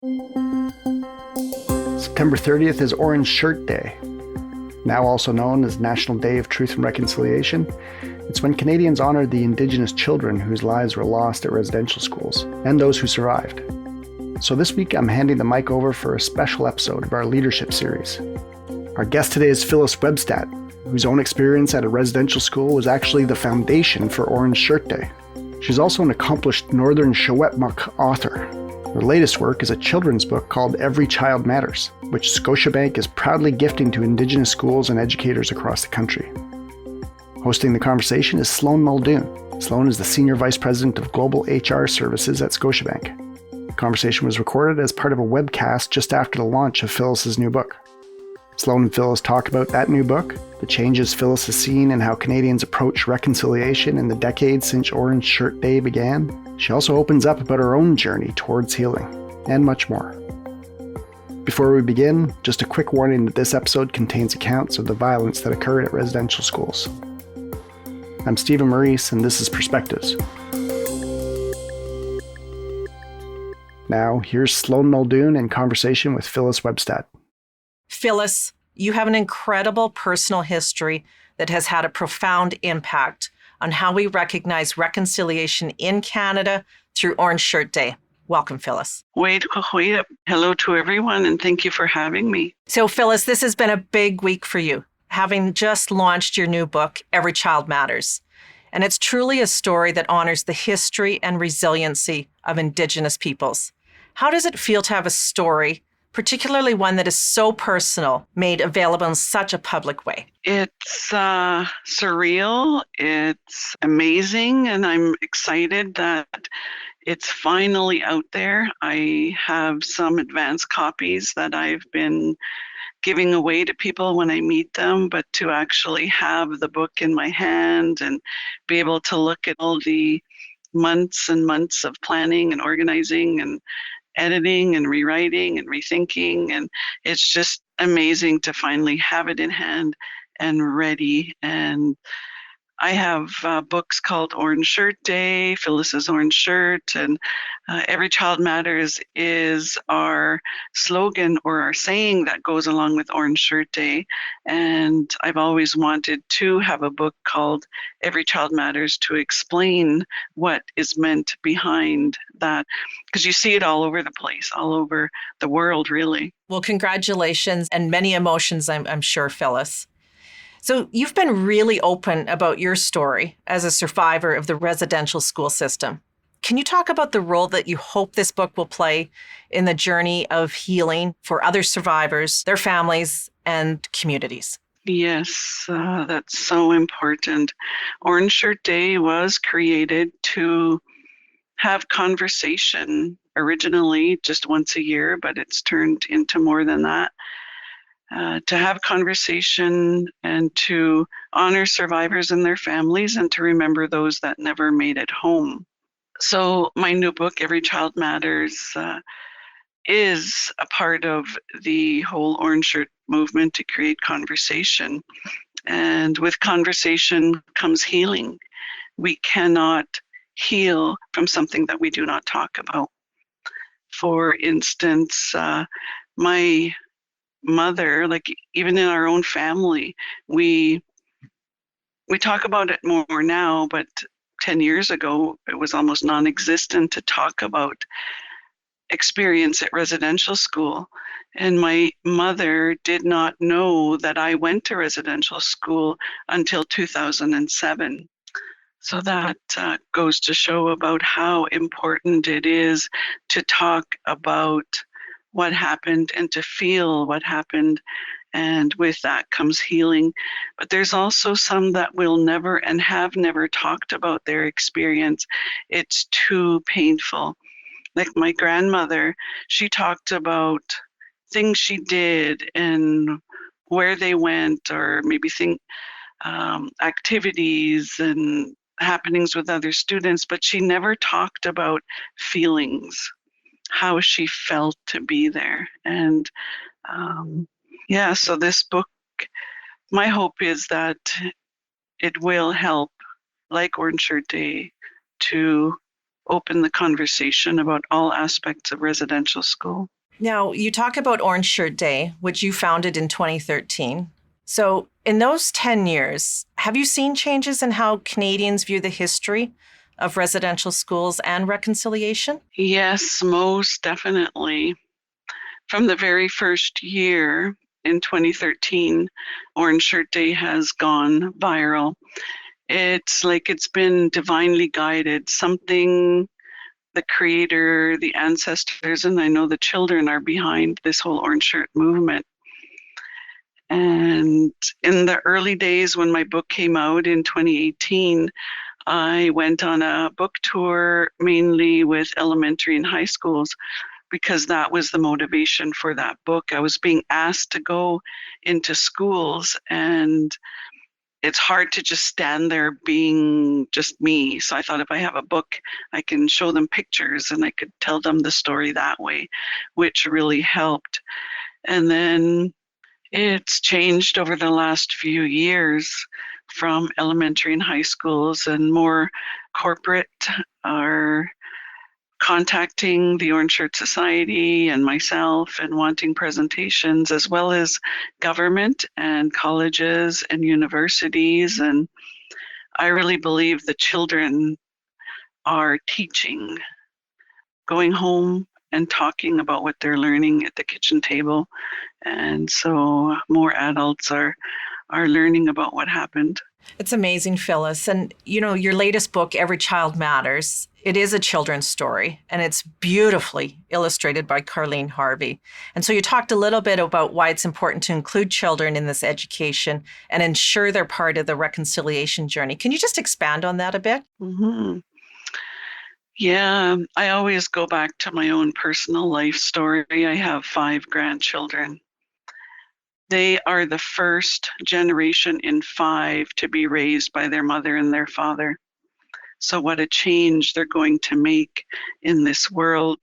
September 30th is Orange Shirt Day, now also known as National Day of Truth and Reconciliation. It's when Canadians honor the Indigenous children whose lives were lost at residential schools, and those who survived. So this week I'm handing the mic over for a special episode of our leadership series. Our guest today is Phyllis Webstad, whose own experience at a residential school was actually the foundation for Orange Shirt Day. She's also an accomplished Northern Secwepemc author. Her latest work is a children's book called Every Child Matters, which Scotiabank is proudly gifting to Indigenous schools and educators across the country. Hosting the conversation is Sloane Muldoon. Sloane is the Senior Vice President of Global HR Services at Scotiabank. The conversation was recorded as part of a webcast just after the launch of Phyllis's new book. Sloane and Phyllis talk about that new book, the changes Phyllis has seen and how Canadians approach reconciliation in the decades since Orange Shirt Day began. She also opens up about her own journey towards healing, and much more. Before we begin, just a quick warning that this episode contains accounts of the violence that occurred at residential schools. I'm Stephen Maurice, and this is Perspectives. Now, here's Sloane Muldoon in conversation with Phyllis Webstad. Phyllis, you have an incredible personal history that has had a profound impact on how we recognize reconciliation in Canada through Orange Shirt Day. Welcome, Phyllis. Hello to everyone, and thank you for having me. So, Phyllis, this has been a big week for you, having just launched your new book, Every Child Matters. And it's truly a story that honors the history and resiliency of Indigenous peoples. How does it feel to have a story, particularly one that is so personal, made available in such a public way? It's surreal, it's amazing, and I'm excited that it's finally out there. I have some advanced copies that I've been giving away to people when I meet them, but to actually have the book in my hand and be able to look at all the months and months of planning and organizing and editing and rewriting and rethinking, and it's just amazing to finally have it in hand and ready. And I have books called Orange Shirt Day, Phyllis's Orange Shirt, and Every Child Matters is our slogan or our saying that goes along with Orange Shirt Day. And I've always wanted to have a book called Every Child Matters to explain what is meant behind that, because you see it all over the place, all over the world, really. Well, congratulations and many emotions, I'm sure, Phyllis. So you've been really open about your story as a survivor of the residential school system. Can you talk about the role that you hope this book will play in the journey of healing for other survivors, their families, and communities? Yes, that's so important. Orange Shirt Day was created to have conversation, originally just once a year, but it's turned into more than that. To have conversation and to honor survivors and their families and to remember those that never made it home. So my new book, Every Child Matters, is a part of the whole Orange Shirt movement to create conversation. And with conversation comes healing. We cannot heal from something that we do not talk about. For instance, my mother, like even in our own family, we talk about it more now, but 10 years ago, it was almost non-existent to talk about experience at residential school. And my mother did not know that I went to residential school until 2007. So that goes to show about how important it is to talk about what happened and to feel what happened. And with that comes healing. But there's also some that will never and have never talked about their experience. It's too painful. Like my grandmother, she talked about things she did and where they went, or maybe activities and happenings with other students, but she never talked about feelings, how she felt to be there. And so this book, my hope is that it will help, like Orange Shirt Day, to open the conversation about all aspects of residential school. Now, you talk about Orange Shirt Day, which you founded in 2013. So, in those 10 years, have you seen changes in how Canadians view the history of residential schools and reconciliation? Yes, most definitely. From the very first year in 2013, Orange Shirt Day has gone viral. It's like it's been divinely guided, something the creator, the ancestors, and I know the children are behind this whole orange shirt movement. And in the early days when my book came out in 2018, I went on a book tour mainly with elementary and high schools because that was the motivation for that book. I was being asked to go into schools, and it's hard to just stand there being just me. So I thought if I have a book, I can show them pictures and I could tell them the story that way, which really helped. And then it's changed over the last few years from elementary and high schools, and more corporate are contacting the Orange Shirt Society and myself and wanting presentations, as well as government and colleges and universities. And I really believe the children are teaching, going home and talking about what they're learning at the kitchen table. And so more adults are learning about what happened. It's amazing, Phyllis. And, you know, your latest book, Every Child Matters, it is a children's story, and it's beautifully illustrated by Carleen Harvey. And so you talked a little bit about why it's important to include children in this education and ensure they're part of the reconciliation journey. Can you just expand on that a bit? Mm-hmm. Yeah, I always go back to my own personal life story. I have 5 grandchildren. They are the first generation in 5 to be raised by their mother and their father. So what a change they're going to make in this world.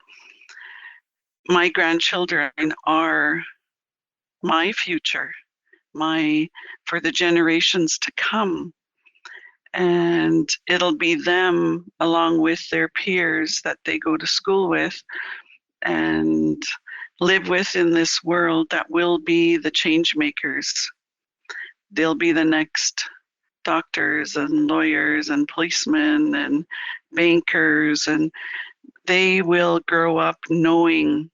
My grandchildren are my future, for the generations to come. And it'll be them along with their peers that they go to school with and live with in this world that will be the change makers. They'll be the next doctors and lawyers and policemen and bankers, and they will grow up knowing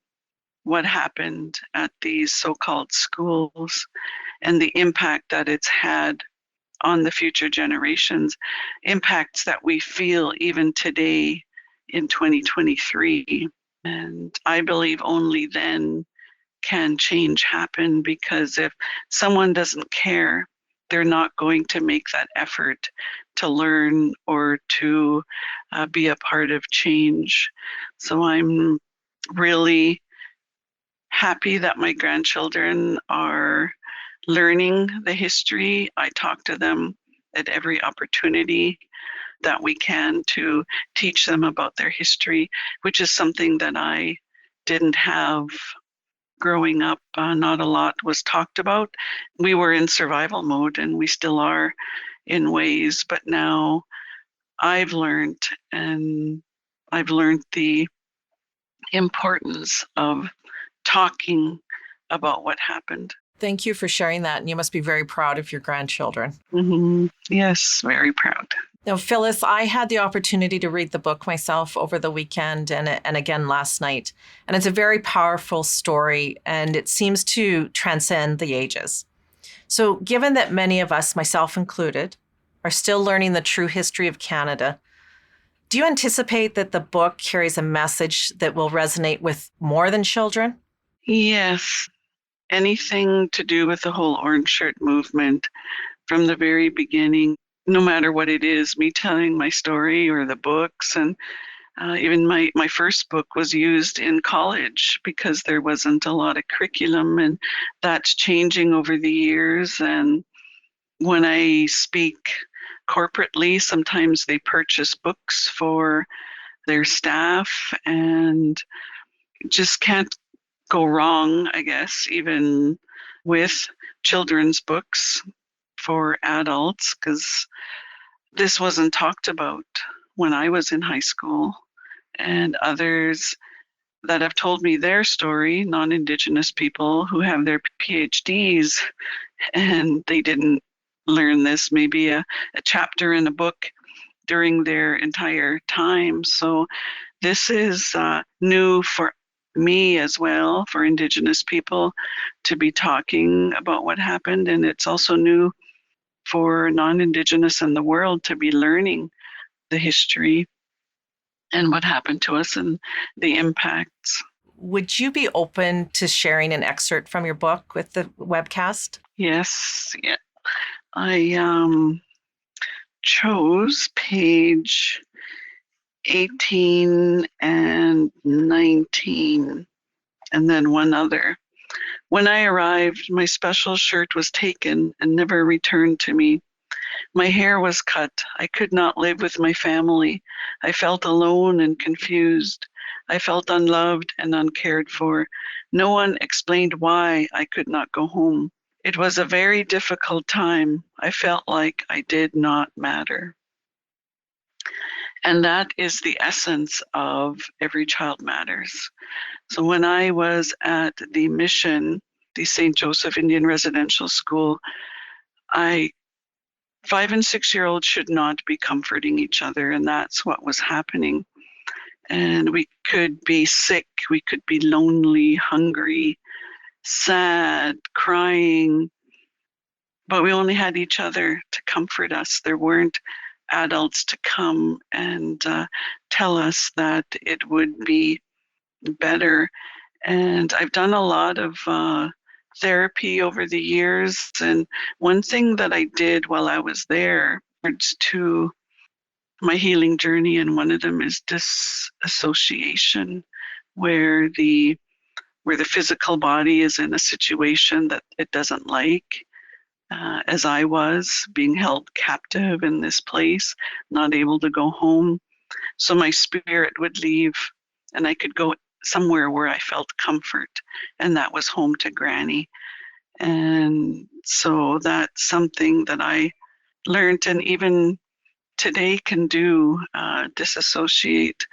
what happened at these so-called schools and the impact that it's had on the future generations, impacts that we feel even today in 2023. And I believe only then can change happen, because if someone doesn't care, they're not going to make that effort to learn or to be a part of change. So I'm really happy that my grandchildren are learning the history. I talk to them at every opportunity that we can to teach them about their history, which is something that I didn't have growing up. Not a lot was talked about. We were in survival mode, and we still are in ways, but now I've learned, and I've learned the importance of talking about what happened. Thank you for sharing that. And you must be very proud of your grandchildren. Mm-hmm. Yes, very proud. Now, Phyllis, I had the opportunity to read the book myself over the weekend and again last night. And it's a very powerful story, and it seems to transcend the ages. So given that many of us, myself included, are still learning the true history of Canada, do you anticipate that the book carries a message that will resonate with more than children? Yes. Anything to do with the whole orange shirt movement from the very beginning, no matter what it is, me telling my story or the books. And even my first book was used in college because there wasn't a lot of curriculum, and that's changing over the years. And when I speak corporately, sometimes they purchase books for their staff, and just can't go wrong, I guess, even with children's books for adults, because this wasn't talked about when I was in high school. and others that have told me their story, non-Indigenous people who have their PhDs, and they didn't learn this, maybe a chapter in a book during their entire time. So this is new for me as well, for Indigenous people to be talking about what happened. And it's also new for non-Indigenous in the world to be learning the history and what happened to us and the impacts. Would you be open to sharing an excerpt from your book with the webcast? Yes, yeah. I chose page 18 and 19, and then one other. When I arrived, my special shirt was taken and never returned to me. My hair was cut. I could not live with my family. I felt alone and confused. I felt unloved and uncared for. No one explained why I could not go home. It was a very difficult time. I felt like I did not matter. And that is the essence of Every Child Matters. So when I was at the mission, the St. Joseph Indian Residential School, 5- and 6-year-olds should not be comforting each other, and that's what was happening. And we could be sick, we could be lonely, hungry, sad, crying, but we only had each other to comfort us. There weren't adults to come and tell us that it would be better. And I've done a lot of therapy over the years. And one thing that I did while I was there was to my healing journey, and one of them is disassociation, where the physical body is in a situation that it doesn't like, as I was being held captive in this place, not able to go home. So my spirit would leave and I could go somewhere where I felt comfort, and that was home to Granny. And so that's something that I learned, and even today can do, disassociate.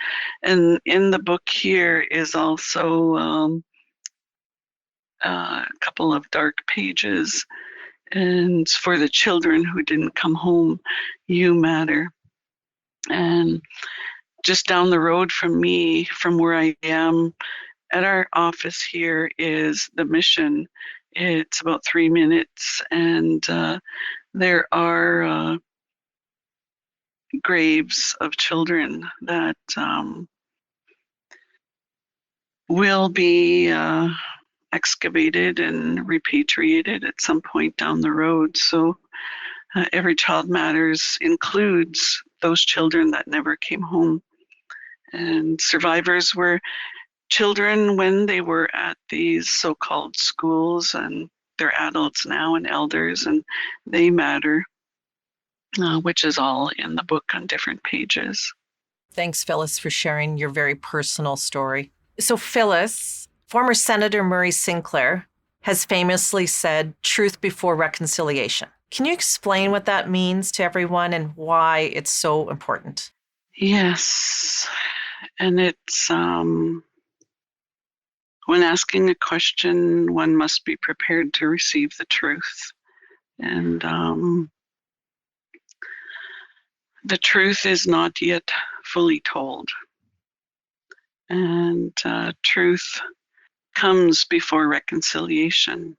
And in the book here is also a couple of dark pages, and for the children who didn't come home, you matter. And just down the road from me, from where I am, at our office here is the mission. It's about 3 minutes, and there are graves of children that will be excavated and repatriated at some point down the road. So Every Child Matters includes those children that never came home. And survivors were children when they were at these so-called schools, and they're adults now and elders, and they matter, which is all in the book on different pages. Thanks, Phyllis, for sharing your very personal story. So, Phyllis, former Senator Murray Sinclair has famously said, truth before reconciliation. Can you explain what that means to everyone and why it's so important? Yes, and it's when asking a question, one must be prepared to receive the truth. And the truth is not yet fully told. And truth comes before reconciliation.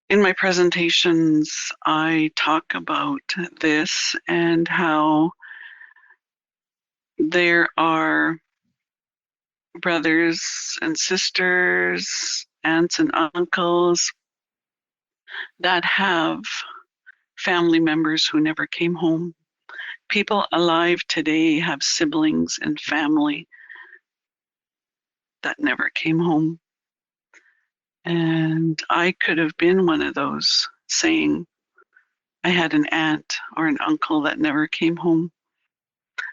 In my presentations, I talk about this and how there are brothers and sisters, aunts and uncles that have family members who never came home. People alive today have siblings and family that never came home. And I could have been one of those, saying I had an aunt or an uncle that never came home.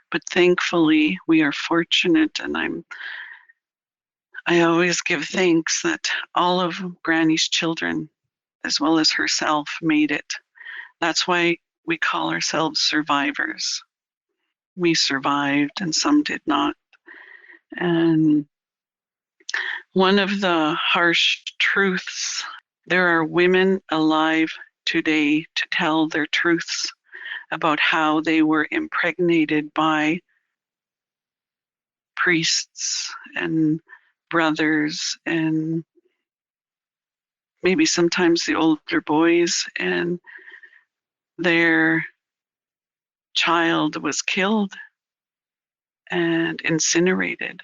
But thankfully, we are fortunate, and I always give thanks that all of Granny's children, as well as herself, made it. That's why we call ourselves survivors. We survived and some did not. And one of the harsh truths, there are women alive today to tell their truths about how they were impregnated by priests and brothers and maybe sometimes the older boys, and their child was killed and incinerated.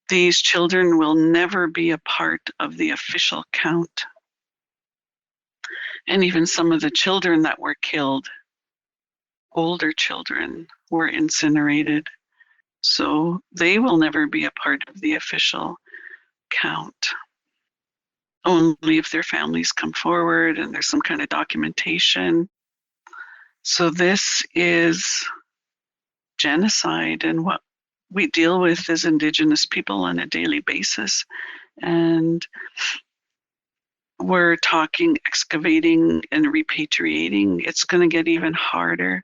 These children will never be a part of the official count. And even some of the children that were killed, older children, were incinerated. So they will never be a part of the official count. Only if their families come forward and there's some kind of documentation. So this is genocide and what we deal with as Indigenous people on a daily basis. And we're talking excavating and repatriating. It's going to get even harder.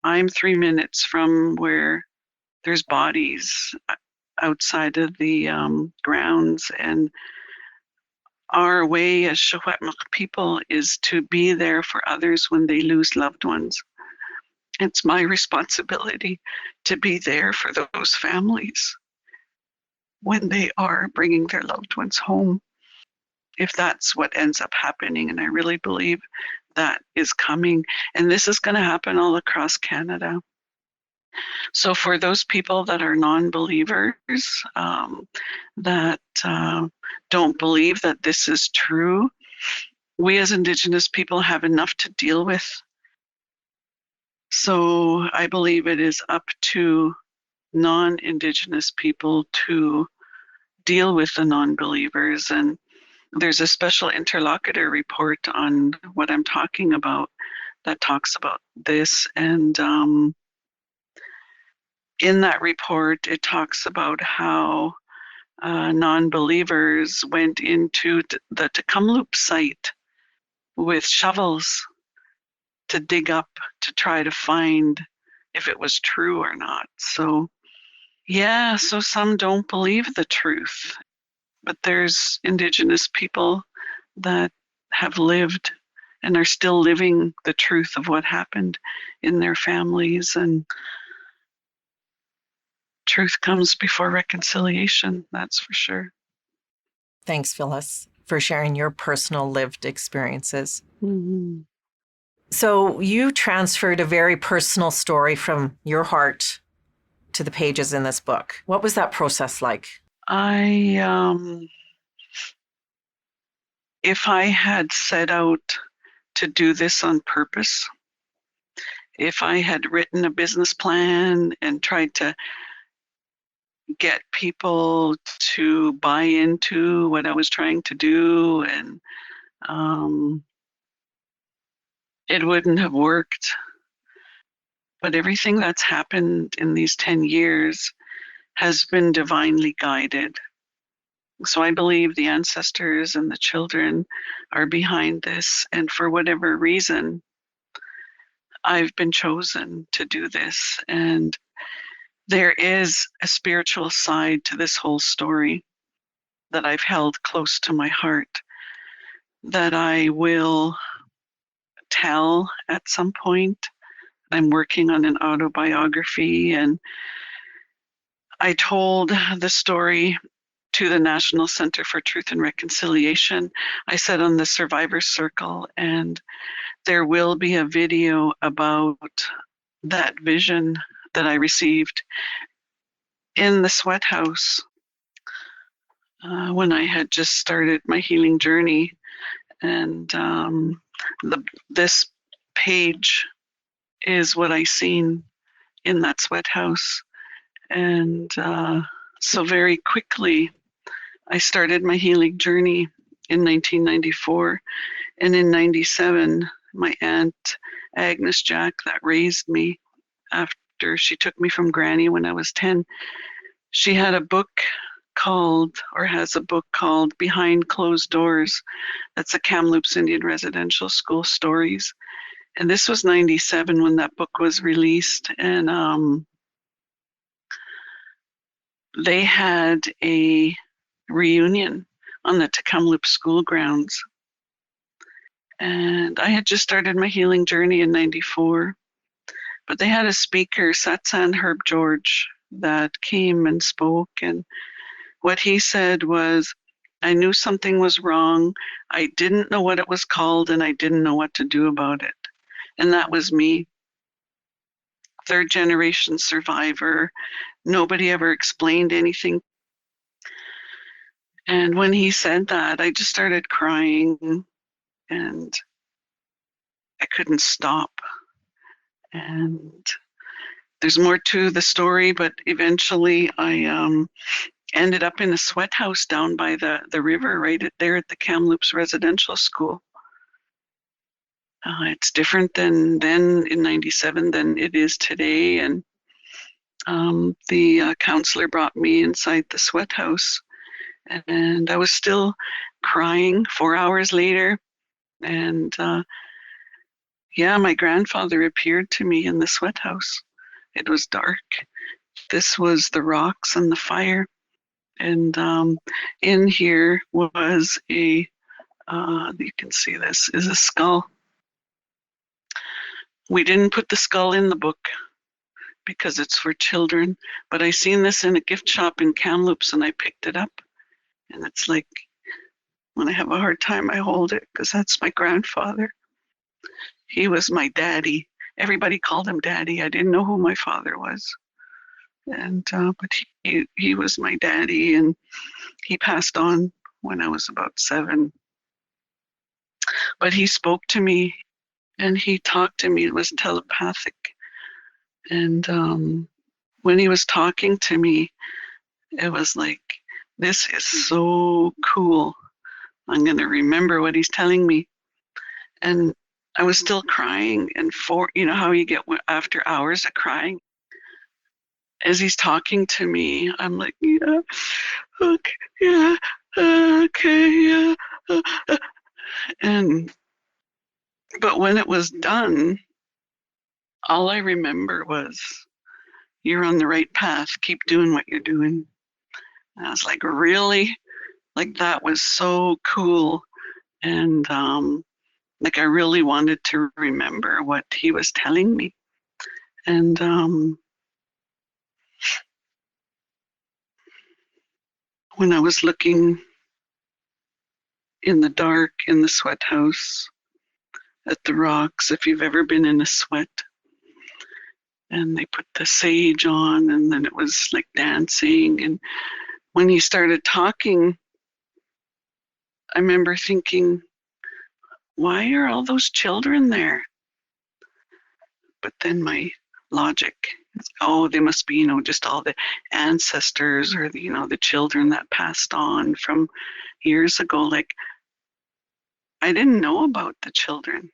I'm 3 minutes from where there's bodies outside of the grounds, and our way as Secwepemc people is to be there for others when they lose loved ones. It's my responsibility to be there for those families when they are bringing their loved ones home, if that's what ends up happening. And I really believe that is coming. And this is going to happen all across Canada. So for those people that are non-believers, that don't believe that this is true, we as Indigenous people have enough to deal with. So I believe it is up to non-Indigenous people to deal with the non-believers. And there's a special interlocutor report on what I'm talking about that talks about this. And in that report, it talks about how non-believers went into the Tecumseh site with shovels to dig up to try to find if it was true or not. So yeah, so some don't believe the truth, but there's Indigenous people that have lived and are still living the truth of what happened in their families, and truth comes before reconciliation, that's for sure. Thanks, Phyllis, for sharing your personal lived experiences. Mm-hmm. So you transferred a very personal story from your heart to the pages in this book. What was that process like? If I had set out to do this on purpose, if I had written a business plan and tried to get people to buy into what I was trying to do, and it wouldn't have worked. But everything that's happened in these 10 years has been divinely guided. So I believe the ancestors and the children are behind this. And for whatever reason, I've been chosen to do this. And there is a spiritual side to this whole story that I've held close to my heart that I will tell at some point. I'm working on an autobiography, and I told the story to the National Center for Truth and Reconciliation. I said on the Survivor Circle, and there will be a video about that vision that I received in the sweat house when I had just started my healing journey. And this page is what I seen in that sweat house. And so very quickly, I started my healing journey in 1994. And in 97, my aunt, Agnes Jack, that raised me after she took me from Granny when I was 10, she had a book called, or has a book called Behind Closed Doors. That's a Kamloops Indian Residential School stories. And this was 97 when that book was released. And they had a reunion on the Kamloops school grounds. And I had just started my healing journey in 94. But they had a speaker, Satsan Herb George, that came and spoke. And what he said was, I knew something was wrong. I didn't know what it was called, and I didn't know what to do about it. And that was me. Third generation survivor. Nobody ever explained anything. And when he said that, I just started crying, and I couldn't stop. And there's more to the story, but eventually I ended up in a sweat house down by the river right there at the Kamloops Residential School. It's different than then in 97 than it is today. And the counselor brought me inside the sweat house, and I was still crying 4 hours later. And yeah, my grandfather appeared to me in the sweat house. It was dark. This was the rocks and the fire. And in here was you can see this is a skull. We didn't put the skull in the book because it's for children, but I seen this in a gift shop in Kamloops and I picked it up. And it's like, when I have a hard time, I hold it because that's my grandfather. He was my daddy. Everybody called him daddy. I didn't know who my father was. And but he was my daddy, and he passed on when I was about 7. But he spoke to me, and he talked to me. It was telepathic. And when he was talking to me, it was like, this is so cool. I'm going to remember what he's telling me. And I was still crying, and you know how you get after hours of crying. As he's talking to me, I'm like, yeah, okay, yeah, okay, yeah. And but when it was done, all I remember was, you're on the right path. Keep doing what you're doing. And I was like, really? Like, that was so cool. And like, I really wanted to remember what he was telling me. And when I was looking in the dark in the sweat house at the rocks, if you've ever been in a sweat, and they put the sage on, and then it was like dancing. And when he started talking, I remember thinking, why are all those children there? But then my logic is, oh, they must be, just all the ancestors, or the children that passed on from years ago. Like, I didn't know about the children.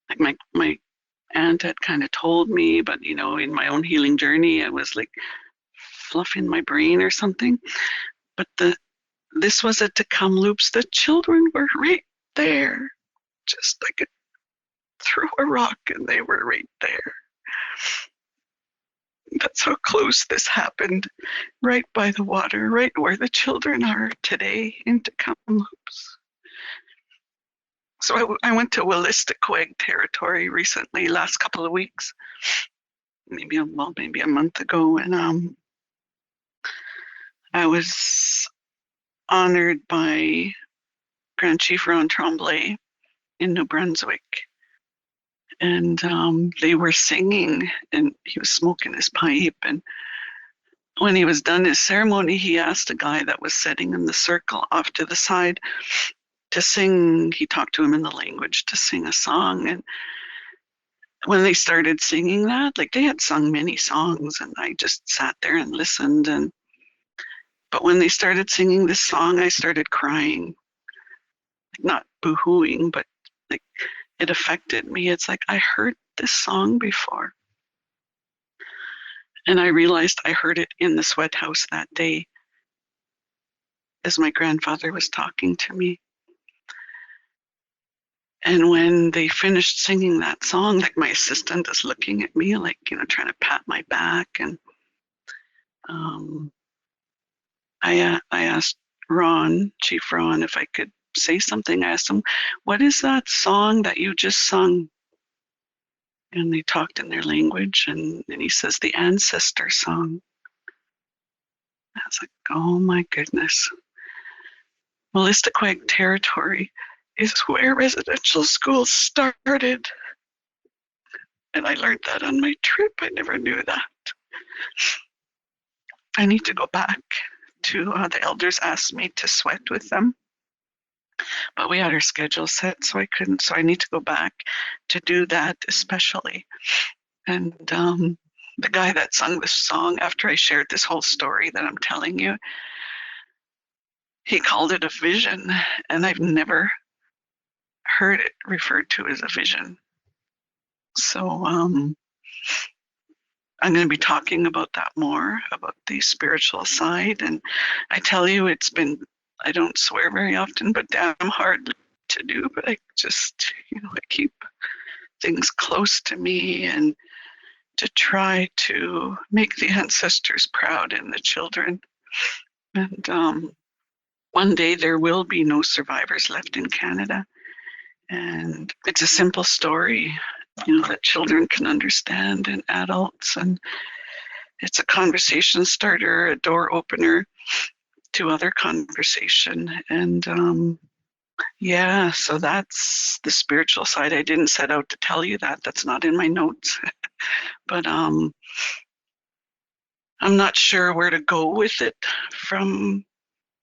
Like, my aunt had kind of told me, but in my own healing journey, I was like fluffing my brain or something. But this was at the Kamloops. The children were right there. Just, I could throw a rock and they were right there. That's how close this happened. Right by the water, right where the children are today in Kamloops. So I went to Wolastoqiyik territory recently, last couple of weeks, maybe a month ago, and I was honored by Grand Chief Ron Tremblay in New Brunswick, and they were singing, and he was smoking his pipe, and when he was done his ceremony, he asked a guy that was sitting in the circle off to the side to sing. He talked to him in the language to sing a song. And when they started singing that, like, they had sung many songs, and I just sat there and listened. But when they started singing this song, I started crying. Not boo-hooing, but like, it affected me. It's like, I heard this song before. And I realized I heard it in the sweat house that day as my grandfather was talking to me. And when they finished singing that song, like, my assistant is looking at me, like, trying to pat my back. And I asked Chief Ron, if I could say something. I asked him, "What is that song that you just sung?" And they talked in their language, and he says, "The ancestor song." I was like, oh my goodness. Wolastoqiyik territory is where residential schools started. And I learned that on my trip. I never knew that. I need to go back to, the elders asked me to sweat with them, but we had our schedule set, so I couldn't. So I need to go back to do that especially. And the guy that sung this song, after I shared this whole story that I'm telling you, he called it a vision, and I've never heard it referred to as a vision. So I'm going to be talking about that more, about the spiritual side. And I tell you, it's been, I don't swear very often, but damn hard to do. But I just, I keep things close to me and to try to make the ancestors proud and the children. And one day there will be no survivors left in Canada. And it's a simple story, that children can understand and adults. And it's a conversation starter, a door opener to other conversation. And so that's the spiritual side. I didn't set out to tell you that. That's not in my notes. But I'm not sure where to go with it from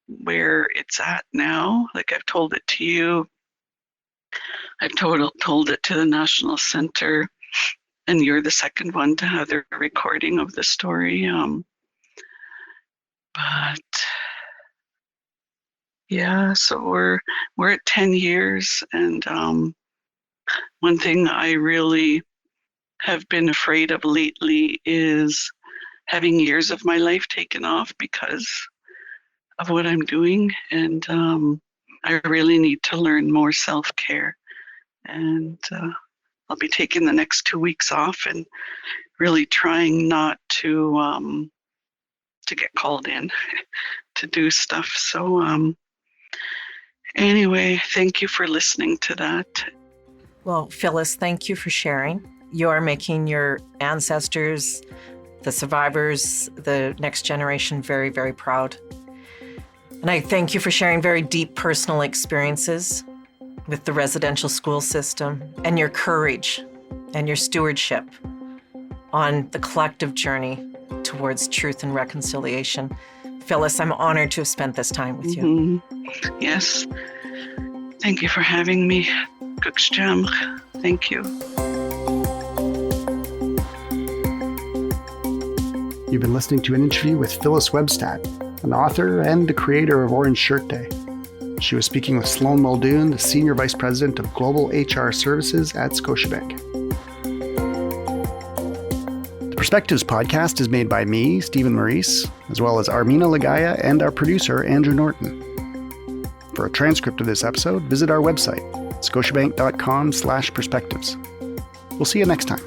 where it's at now. Like, I've told it to you. I've told it to the National Centre, and you're the second one to have the recording of the story. But yeah, so we're at 10 years, and one thing I really have been afraid of lately is having years of my life taken off because of what I'm doing, and I really need to learn more self-care. And I'll be taking the next 2 weeks off and really trying not to get called in to do stuff. So anyway, thank you for listening to that. Well, Phyllis, thank you for sharing. You're making your ancestors, the survivors, the next generation very, very proud. And I thank you for sharing very deep personal experiences with the residential school system and your courage and your stewardship on the collective journey towards truth and reconciliation. Phyllis, I'm honored to have spent this time with you. Mm-hmm. Yes. Thank you for having me. Kuksjam. Thank you. You've been listening to an interview with Phyllis Webstad, an author and the creator of Orange Shirt Day. She was speaking with Sloane Muldoon, the Senior Vice President of Global HR Services at Scotiabank. The Perspectives podcast is made by me, Stephen Maurice, as well as Armina Lagaya and our producer, Andrew Norton. For a transcript of this episode, visit our website, scotiabank.com/perspectives. We'll see you next time.